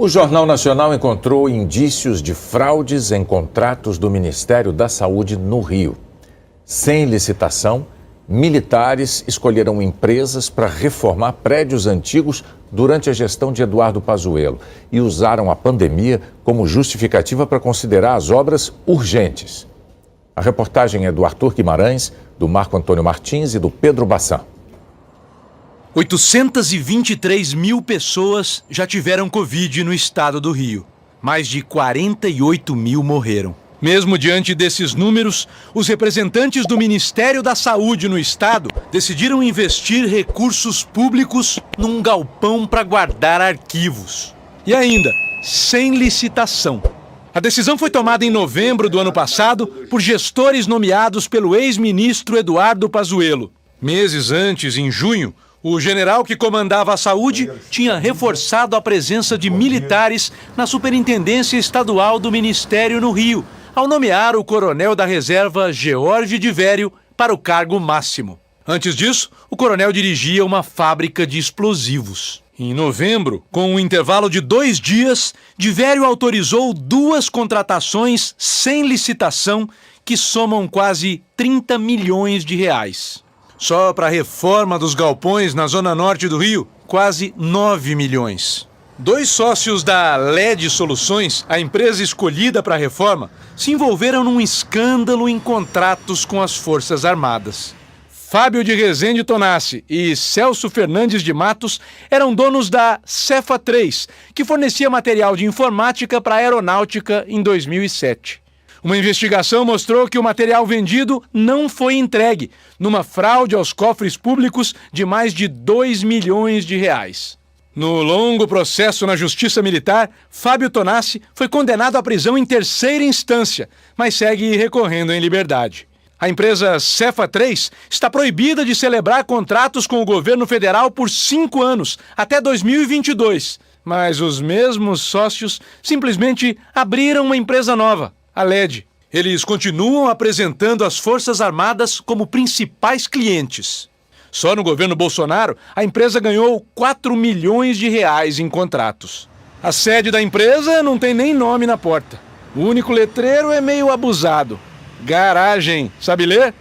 O Jornal Nacional encontrou indícios de fraudes em contratos do Ministério da Saúde no Rio. Sem licitação, militares escolheram empresas para reformar prédios antigos durante a gestão de Eduardo Pazuello e usaram a pandemia como justificativa para considerar as obras urgentes. A reportagem é do Arthur Guimarães, do Marco Antônio Martins e do Pedro Bassan. 823 mil pessoas já tiveram Covid no estado do Rio. Mais de 48 mil morreram. Mesmo diante desses números, os representantes do Ministério da Saúde no estado decidiram investir recursos públicos num galpão para guardar arquivos. E ainda, sem licitação. A decisão foi tomada em novembro do ano passado por gestores nomeados pelo ex-ministro Eduardo Pazuello. Meses antes, em junho, o general que comandava a saúde tinha reforçado a presença de militares na Superintendência Estadual do Ministério no Rio, ao nomear o coronel da reserva George de Vério para o cargo máximo. Antes disso, o coronel dirigia uma fábrica de explosivos. Em novembro, com um intervalo de 2 dias, de Vério autorizou 2 contratações sem licitação que somam quase 30 milhões de reais. Só para a reforma dos galpões na zona norte do Rio, quase 9 milhões. 2 sócios da LED Soluções, a empresa escolhida para a reforma, se envolveram num escândalo em contratos com as Forças Armadas. Fábio de Rezende Tonassi e Celso Fernandes de Matos eram donos da Cefa 3, que fornecia material de informática para a aeronáutica em 2007. Uma investigação mostrou que o material vendido não foi entregue, numa fraude aos cofres públicos de mais de 2 milhões de reais. No longo processo na Justiça Militar, Fábio Tonassi foi condenado à prisão em 3ª instância, mas segue recorrendo em liberdade. A empresa Cefa 3 está proibida de celebrar contratos com o governo federal por 5 anos, até 2022. Mas os mesmos sócios simplesmente abriram uma empresa nova, a LED. Eles continuam apresentando as Forças Armadas como principais clientes. Só no governo Bolsonaro, a empresa ganhou 4 milhões de reais em contratos. A sede da empresa não tem nem nome na porta. O único letreiro é meio abusado. Garagem, sabe ler?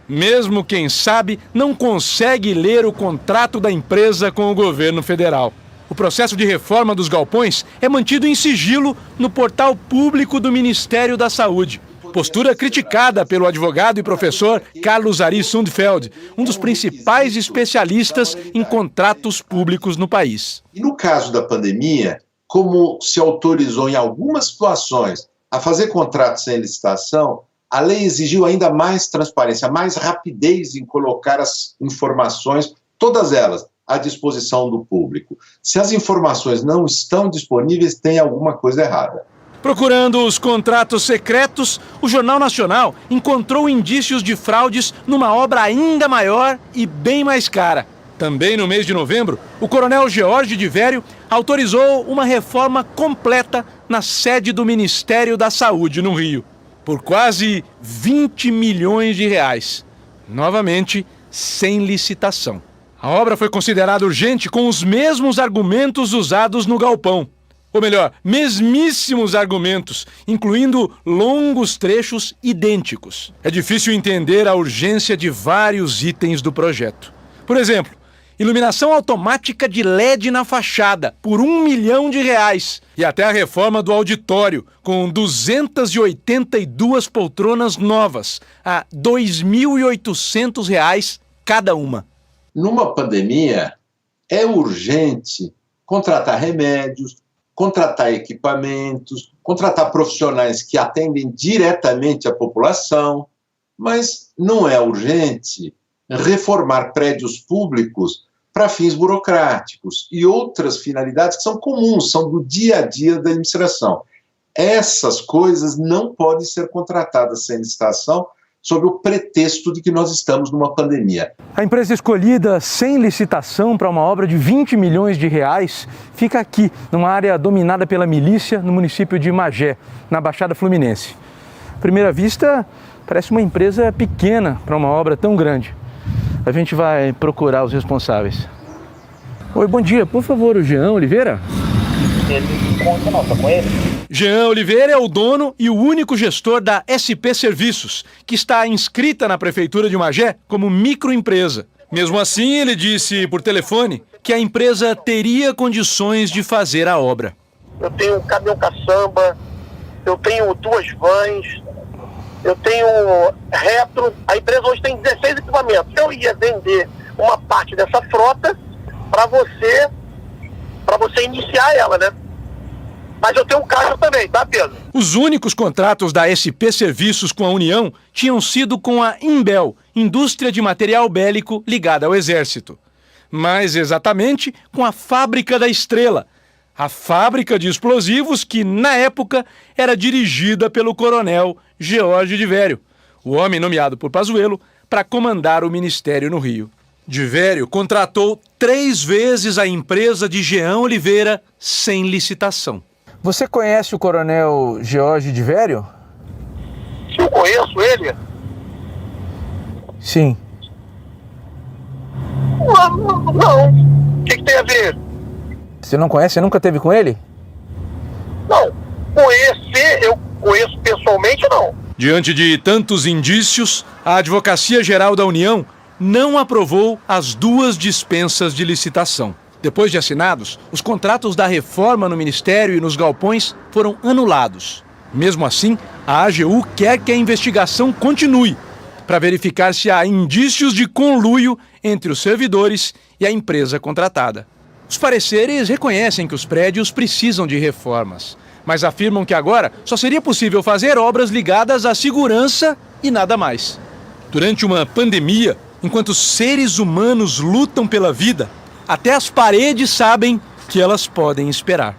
Mesmo quem sabe não consegue ler o contrato da empresa com o governo federal. O processo de reforma dos galpões é mantido em sigilo no portal público do Ministério da Saúde. Postura criticada pelo advogado e professor Carlos Ari Sundfeld, um dos principais especialistas em contratos públicos no país. E no caso da pandemia, como se autorizou em algumas situações a fazer contratos sem licitação, a lei exigiu ainda mais transparência, mais rapidez em colocar as informações, todas elas, à disposição do público. Se as informações não estão disponíveis, tem alguma coisa errada. Procurando os contratos secretos, o Jornal Nacional encontrou indícios de fraudes numa obra ainda maior e bem mais cara. Também no mês de novembro, o coronel George de Vério autorizou uma reforma completa na sede do Ministério da Saúde no Rio, por quase 20 milhões de reais. Novamente, sem licitação. A obra foi considerada urgente com os mesmos argumentos usados no galpão. Ou melhor, mesmíssimos argumentos, incluindo longos trechos idênticos. É difícil entender a urgência de vários itens do projeto. Por exemplo, iluminação automática de LED na fachada, por 1 milhão de reais. E até a reforma do auditório, com 282 poltronas novas, a R$ 2.800 cada uma. Numa pandemia, é urgente contratar remédios, contratar equipamentos, contratar profissionais que atendem diretamente a população, mas não é urgente reformar prédios públicos para fins burocráticos e outras finalidades que são comuns, são do dia a dia da administração. Essas coisas não podem ser contratadas sem licitação, sob o pretexto de que nós estamos numa pandemia. A empresa escolhida sem licitação para uma obra de 20 milhões de reais fica aqui, numa área dominada pela milícia, no município de Magé, na Baixada Fluminense. À primeira vista, parece uma empresa pequena para uma obra tão grande. A gente vai procurar os responsáveis. Oi, bom dia. Por favor, o Jean Oliveira? dele conta não, tá com ele? Jean Oliveira é o dono e o único gestor da SP Serviços, que está inscrita na Prefeitura de Magé como microempresa. Mesmo assim, ele disse por telefone que a empresa teria condições de fazer a obra. Eu tenho um caminhão caçamba, eu tenho 2 vans, eu tenho retro. A empresa hoje tem 16 equipamentos. Eu ia vender uma parte dessa frota para você iniciar ela, né? Mas eu tenho um caixa também, tá, Pedro? Os únicos contratos da SP Serviços com a União tinham sido com a Imbel, indústria de material bélico ligada ao Exército. Mais exatamente com a Fábrica da Estrela, a fábrica de explosivos que, na época, era dirigida pelo coronel George de Vério, o homem nomeado por Pazuello para comandar o Ministério no Rio. De Vério contratou 3 vezes a empresa de Jean Oliveira sem licitação. Você conhece o coronel George de Vério? Se eu conheço ele? Sim. Não. O que tem a ver? Você não conhece? Você nunca teve com ele? Não. Conhecer, eu conheço pessoalmente, não. Diante de tantos indícios, a Advocacia Geral da União não aprovou as 2 dispensas de licitação. Depois de assinados, os contratos da reforma no Ministério e nos galpões foram anulados. Mesmo assim, a AGU quer que a investigação continue, para verificar se há indícios de conluio entre os servidores e a empresa contratada. Os pareceres reconhecem que os prédios precisam de reformas, mas afirmam que agora só seria possível fazer obras ligadas à segurança e nada mais. Durante uma pandemia, enquanto seres humanos lutam pela vida, até as paredes sabem que elas podem esperar.